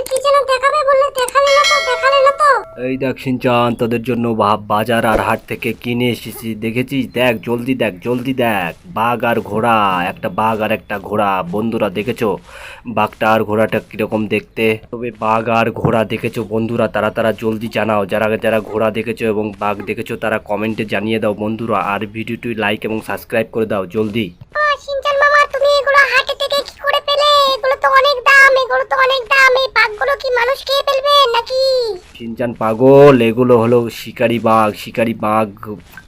কি যেন দেখাবে বললে দেখালে না তো। এই দেখ সিনচান, তোদের জন্য বাজার আর হাট থেকে কিনে এসেছি, দেখেছিস? দেখ, জলদি দেখ, বাঘ আর ঘোড়া, একটা বাঘ আর একটা ঘোড়া। বন্ধুরা দেখেছো বাঘটা আর ঘোড়াটা কিরকম দেখতে? তবে বাঘ আর ঘোড়া দেখেছো বন্ধুরা? তারা তারা জলদি জানাও, যারা যারা ঘোড়া দেখেছো এবং বাঘ দেখেছো তারা কমেন্টে জানিয়ে দাও বন্ধুরা। আর ভিডিওটি লাইক এবং সাবস্ক্রাইব করে দাও জলদি। শিনচান মামা, তুমি এগুলো হাটে থেকে কি করে পেলে? এগুলো তো অনেক দাম, এই বাঘগুলো কি মানুষ খেয়ে ফেলবে নাকি? সিনচান পাগল, এগুলো হলো শিকারি বাঘ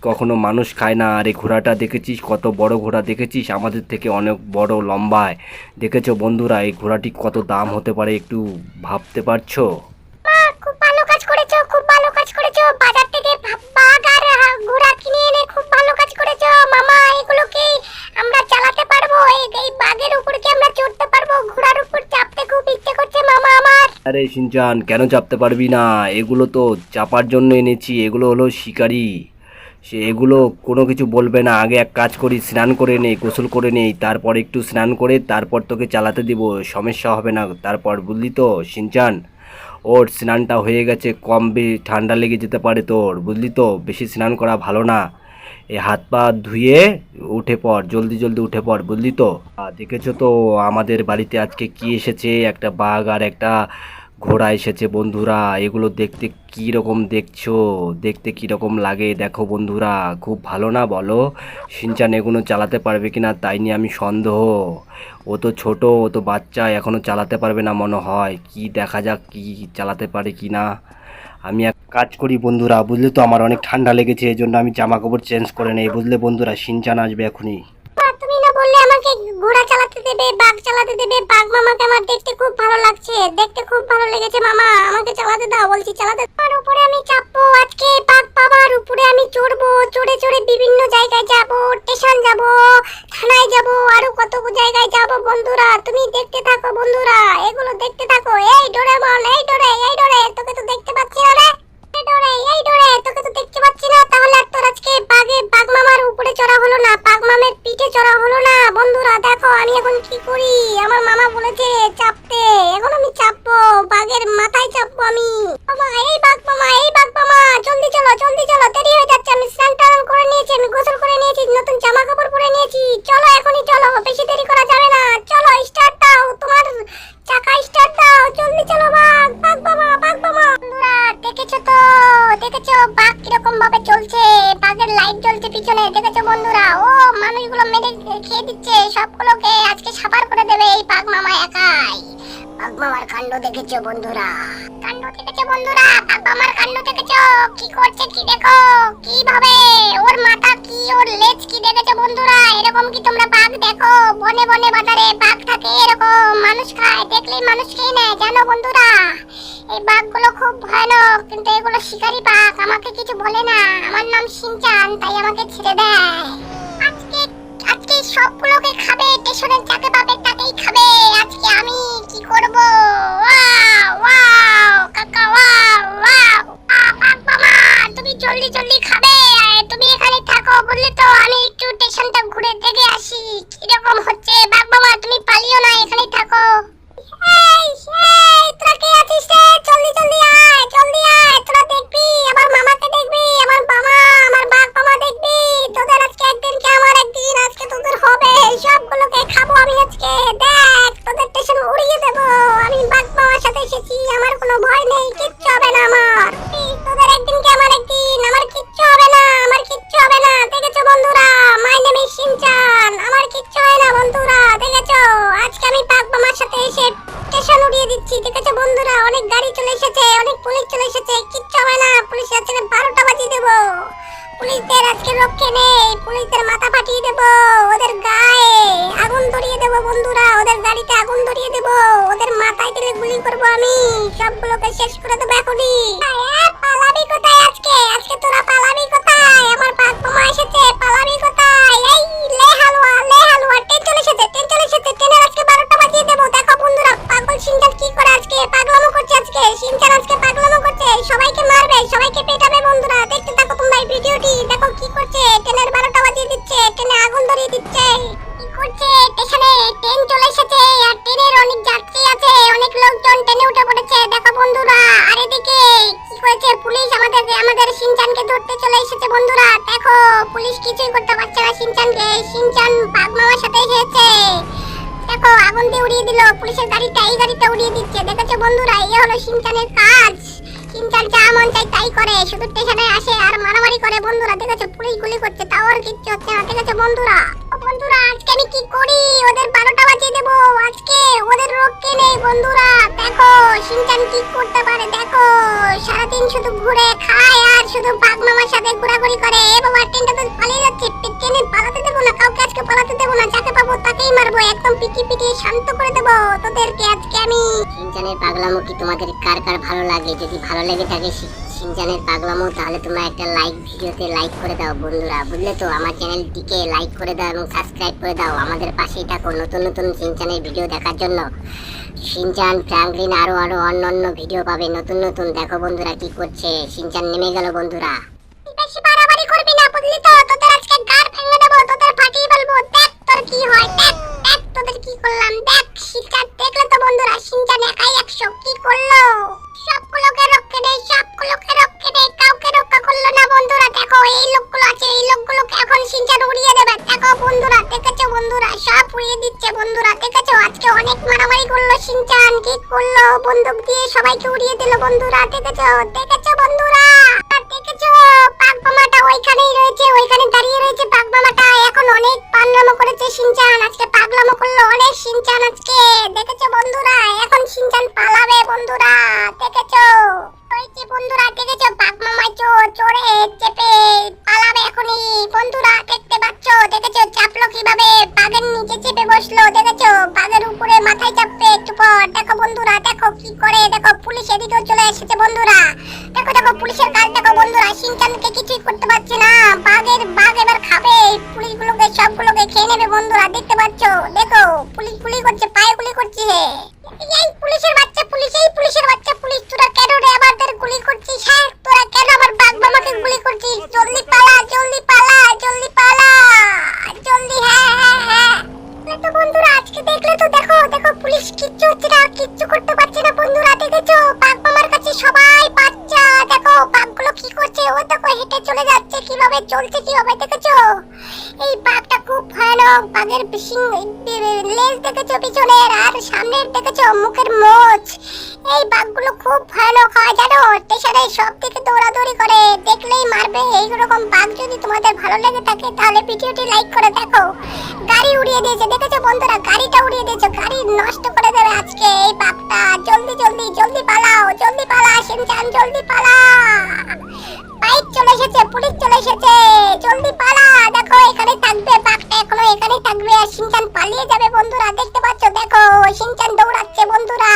কখনো মানুষ খায় না। আর এই ঘোড়াটা দেখেছিস? কত বড় ঘোড়া দেখেছিস? আমাদের থেকে অনেক বড়, লম্বায়। দেখেছো বন্ধুরা এই ঘোড়াটি কত দাম হতে পারে, একটু ভাবতে পারছো? খুব ভালো কাজ করেছো, বাজার থেকে বাঘ আর ঘোড়া কিনে এনে খুব ভালো কাজ করেছো মামা। এগুলো কি আমরা চালাতে পারবো? এই বাঘের উপর কি আমরা চড়তে পারবো? ঘোড়ার উপর চাপতে খুব ইচ্ছে করছে মামা আমার। আরে সিনচান, কেন চাপতে পারবি না? এগুলো তো চাপার জন্য এনেছি, এগুলো হলো শিকারি। এগুলো কোনো কিছু বলবে না। আগে এক কাজ করি, স্নান করে নেই, গোসল করে নেই, তারপর একটু স্নান করে তারপর তোকে চালাতে দিব, সমস্যা হবে না তারপর, বুঝলি তো সিনচান? ওর স্নানটা হয়ে গেছে, কম ঠান্ডা লেগে যেতে পারে তোর, বুঝলি তো? বেশি স্নান করা ভালো না। এই হাত পা ধুয়ে উঠে পড়, জলদি উঠে পড়, বুঝলি তো? দেখেছো তো আমাদের বাড়িতে আজকে কি এসেছে? একটা বাঘ আর একটা ঘোড়া এসেছে বন্ধুরা। এগুলো দেখতে কি রকম দেখছো? দেখতে কি রকম লাগে দেখো বন্ধুরা, খুব ভালো না বলো? সিনচান এগুলো চালাতে পারবে কিনা তাই নিয়ে আমি সন্দেহ। ও তো ছোট, ও তো বাচ্চা, এখনো চালাতে পারবে না মনে হয়। কি দেখা যাক কি চালাতে পারে কি না। আমি এক কাজ করি বন্ধুরা, বুঝলে তো? আমার অনেক ঠান্ডা লেগেছে, এই জন্য আমি জামা কাপড় চেঞ্জ করে নেই, বুঝলে বন্ধুরা? সিনচান আসবে এখনই। তুমি না বললে আমাকে ঘোড়া চালাতে দেবে, বাঘ চালাতে দেবে? বাঘ মামাকে আমার দেখতে খুব ভালো লাগছে, দেখতে খুব ভালো লেগেছে মামা। আমাকে চালাতে দাও, বলছি চালাতে দাও। আর উপরে আমি চাপবো আজকে, বাঘ বাবার উপরে আমি চড়বো, চড়ে চড়ে বিভিন্ন জায়গায় যাব, স্টেশন যাব, থানায় যাব, আরো কত জায়গায় যাব বন্ধুরা। তুমি দেখতে থাকো বন্ধুরা, এগুলো দেখতে থাকো। এই ডোরেমন, এই ডোরে, তোকে তো দেখতে পাচ্ছি না রে। এই ডোরে, তোকে তো দেখতে পাচ্ছি না। তাহলে আর তোর আজকে বাঘ মামার উপরে চড়া হলো না, বাঘ মামের পিঠে চড়া হলো না বন্ধুরা। দেখো আমি এখন কি করি, আমার মামা বলেছে চাপতে, এখন আমি চাপবো, বাঘের মাথায় চাপবো আমি। মামা, এই বাঘ মামা, জলদি চলো, দেরি হয়ে যাচ্ছে। আমি স্নান টান করে নিয়েছি, আমি গোসল করে নিয়েছি, নতুন জামা কাপড় পরে নিয়েছি। চলো এখনই চলো, বেশি দেরি করা যাবে না। চলো স্টার্ট দাও, তোমার চাকা স্টার্ট দাও, জলদি চলো। বাঘ মামা। বন্ধুরা দেখেছো বাঘ কিরকম ভাবে চলছে? বাঘের লাইট জ্বলছে পিছনে, দেখেছো বন্ধুরা? ও মানুষগুলো মেরে খেয়ে দিচ্ছে, সবগুলোকে আজকে সাবার করে দেবে এই বাঘ মামা একাই। বাঘ মামার কাণ্ড দেখেছো বন্ধুরা? বাঘ মামার কাণ্ড দেখেছো? কি করছে কি দেখো, কিভাবে ওর মাথা কি, ওর লেজ কি, দেখেছো বন্ধুরা? এরকম কি তোমরা বাঘ দেখো? বনে বাজারে বাঘ থাকে, এরকম মানুষ খায়, দেখলেই মানুষ খেয়ে নেয়, জানো বন্ধুরা? এই বাঘগুলো খুব ভয়ানক, কিন্তু এগুলো শিকারি বাঘ, আমাকে কিছু বলে না। আমার নাম সিনচান, তাই আমাকে ছেড়ে দেয়। আজকে সবগুলোকে খাবে, স্টেশনের যাকে পাবে তাকেই খাবে। আজকে আমি কি করব? ওয়াও কাকা, ওয়াও। বাঘ মামা, তুমি জলদি খাবে, তুমি এখানে থাকো, বুঝলে তো? আমি একটু স্টেশনটা ঘুরে দেখে আসি কিরকম হচ্ছে। বাঘ মামা তুমি পালিও না, এখানেই থাকো। তোরা কে আছিস রে? জলদি আয়, তোরা দেখবি আমার মামাকে, দেখবি আমার মামা, আমার বাঘ মামা দেখবি। তোদের আজকে একদিন কি আমার একদিন, আজকে তোদের হবে, সবগুলোকে খাবো আমি আজকে। দেখ তোদের স্টেশন উড়িয়ে দেবো। আমি বাঘ মামার সাথে এসেছি, আমার কোনো ভয় নেই, কিচ্ছু হবে না আমার। তোদের একদিন কি আমার একদিন, আমার কিচ্ছু হবে না। দেখেছো বন্ধুরা? মাই নেম ইজ সিনচান, আমার কিচ্ছু হয় না বন্ধুরা। দেখেছো আজকে আমি বাঘ মামার সাথে এসে স্টেশন উড়িয়ে দিচ্ছি। দেখেছো বন্ধুরা? অনেক গাড়ি চলে এসেছে, অনেক পুলিশ চলে এসেছে, কিচ্ছু হবে না। পুলিশ আজকে 12টা বাজিয়ে দেবো। পুলিশদের আজকে রক্ষে নেই, পুলিশদের মাথা ফাটিয়ে দেবো, ওদের গায়ে আগুন ধরিয়ে দেবো বন্ধুরা, ওদের গাড়িতে আগুন ধরিয়ে দেবো, ওদের মাথায় দিলে গুলি করবো আমি, সবগুলোকে শেষ করে দেবো এখনই। পালাবি কোথায় আজকে তোরা পালাবি কোথায়? আমার বাঘ মামা এসেছে, পালাবি কোথায়? এই লে হালুয়া, ট্রেন চলে এসেছে, ট্রেনের আজকে 12টা বাজিয়ে দেবো। দেখো বন্ধুরা পাগল সিনচান কি করে, আজকে পাগলামো করছে, সবাইকে মারবে, সবাইকে পেটাবে বন্ধুরা। দেখতে থাকো তোমরা এই ভিডিওটি, দেখো কি করছে। ট্রেনের 12টা বাজিয়ে দিচ্ছে, ট্রেনে আগুন ধরিয়ে দিচ্ছে। কি করছে? স্টেশনে ট্রেন চলে এসেছে, আর ট্রেনের অনেক যাত্রী আছে, অনেক লোকজন ট্রেনে উঠে পড়েছে। কিছুই করতে পারছে না শিনচানকে। শিনচান বাঘ মামার সাথে এসেছে। দেখো আগুন দিয়ে উড়িয়ে দিল পুলিশের গাড়িটা, এই গাড়িটা উড়িয়ে দিচ্ছে। দেখেছো বন্ধুরা, এই হলো শিনচানের কাজ। শিনচান যা মন চাই তাই করে, শুধু স্টেশনে আসে আর মারামারি করে। বন্ধুরা দেখেছো পুলিশ গুলি করছে, তাও আর কিচ্ছু হচ্ছে না। দেখেছো বন্ধুরা, বন্ধুরা আজকে আমি কি করি, ওদের 12টা বাজিয়ে দেবো। আজকে ওদের রক্ষে নেই বন্ধুরা। দেখো শিনচান কি করতে পারে, দেখো সারাদিন শুধু ঘুরে খায় আর শুধু বাঘ মামার সাথে ঘোরাঘুরি করে। এ বাবা, ট্রেনটা তো পালিয়ে যাচ্ছে। ট্রেনে পালাতে দেবো না, কাউকে আজকে পালাতে দেবো না। যাকে পাবো তাকেই মারবো, একদম পিটিয়ে পিটিয়ে শান্ত করে দেবো তোদেরকে আজকে আমি। শিনচানের পাগলামো কি তোমাদের কার কার ভালো লাগে? যদি ভালো লেগে থাকে শিনচানের পাগলামো, তাহলে তোমরা একটা লাইক, ভিডিওতে লাইক করে দাও বন্ধুরা, বুঝলে তো? আমার চ্যানেলটিকে লাইক করে দাও এবং সাবস্ক্রাইব করে দাও। আমাদের পাশেই থাকো নতুন নতুন শিনচানের ভিডিও দেখার জন্য। শিনচান, ফ্র্যাঙ্কলিন আরো অন্যান্য ভিডিও পাবে নতুন নতুন। দেখো বন্ধুরা কি করছে, শিনচান নেমে গেল বন্ধুরা। বেশি বাড়াবাড়ি করবি না, বুঝলি তো? তোদের আজকে গাড় ভেঙে দেবো, তোদের ফাটিয়ে ফেলবো। দেখ তোর কি হয়, দেখ দেখ তোদের কি করলাম। দেখ শিনচান, দেখলে তো বন্ধুরা, শিনচান একাই 100 কি করলো। সবগুলোকে রক্ষে নেই, সবগুলোকে রক্ষে নেই, কাউকে রক্ষা করলো না বন্ধুরা। দেখো এই লোকগুলো আছে, এই লোকগুলোকে এখন শিনচান উড়িয়ে দেবে। দেখো বন্ধুরা, দেখেছো বন্ধুরা, সব উড়িয়ে দিচ্ছে বন্ধুরা। দেখেছো আজকে অনেক মারামারি করলো শিনচান, কি করলো, বন্দুক দিয়ে সবাইকে উড়িয়ে দিল বন্ধুরা। দেখেছো দেখেছো বন্ধুরা, দেখেছো বাঘ মামাটা ওইখানেই রয়েছে, ওইখানে দাঁড়িয়ে রয়েছে বাঘ মামাটা। এখন অনেক পাগলামো করেছে শিনচান, আজকে পাগলামো করলো অনেক শিনচান আজকে। দেখেছো বন্ধুরা, এখন শিনচান পালাবে বন্ধুরা। দেখেছো হয়েছে বন্ধুরা, দেখেছো বাঘ মামাই চড়ে চেপে পালাবে এখনই বন্ধুরা। দেখতে পাচ্ছ, দেখেছো চাপলো কিভাবে, বাঘের নিচে চেপে বসলো। দেখেছো বাঘের উপরে মাথায় চাপবে একটু পর। দেখো বন্ধুরা, দেখো কি করে। দেখো পুলিশ এদিকেও চলে এসেছে বন্ধুরা। দেখো দেখো পুলিশের কাজ দেখো বন্ধুরা, শিনচানকে কিছুই করতে পারছে না। বাঘ এবার খাবে পুলিশগুলোকে, সবগুলোকে খেয়ে নেবে বন্ধুরা। দেখতে পাচ্ছ, দেখো পুলিশ গুলি করছে, পায়ে গুলি করছে। এই পুলিশের বাচ্চা, পুলিশের বাচ্চা, পুলিশ তোরা কেন রে আমাদের গুলি করছিস? হ্যাঁ তোরা কেন আমার বাঘ মামাকে গুলি করছিস? জলদি পালা, জলদি পালা, জলদি পালা, জলদি। হ্যাঁ হ্যাঁ হ্যাঁ, তো বন্ধুরা আজকে দেখলে তো, দেখো দেখো পুলিশ কিচ্ছু হচ্ছে না, কিচ্ছু করতে পারছে না বন্ধুরা। দেখেছো বাঘ মামার কাছে সবাই বাচ্চা। দেখো বাঘগুলো কি করছে, ও দেখো হেঁটে চলে যাচ্ছে, কিভাবে চলছে কিভাবে। দেখেছো এই বাঘটা খুব ভয়ানক। বাঘের লেজ দেখেছো পিছনের, আর সামনের দেখেছো মুখের মোচ। এই বাঘগুলো খুব ভয়ানক হয় জানো, স্টেশনে সব দিকে দৌড়াদৌড়ি করে, দেখলেই মারবে। এইরকম বাঘ যদি তোমাদের ভালো লেগে থাকে তাহলে ভিডিওটি লাইক করে দেখো। গাড়ি উড়িয়ে দিয়েছে, দেখেছো বন্ধুরা, গাড়িটা উড়িয়ে দিয়েছে, গাড়ি নষ্ট করে দেবে আজকে এই বাঘটা। জলদি জলদি জলদি পালাও, জলদি পালা শিনচান, জলদি পালা। বাইক চলে এসেছে, পুলিশ চলে এসেছে, জলদি পালা। দেখো এখানে থাকবে বাঘটা, এখনো এখানেই থাকবে আর শিনচান পালিয়ে যাবে বন্ধুরা। দেখতে পাচ্ছ, দেখো শিনচান দৌড়াচ্ছে বন্ধুরা।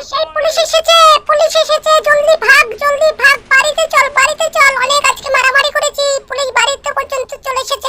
সেই পুলিশ এসেছে, পুলিশ এসেছে, জলদি ভাগ, জলদি ভাগ, বাড়িতে চল, বাড়িতে চল। অনেক আজকে মারামারি করেছি, পুলিশ বাড়িতে পর্যন্ত চলে এসেছে।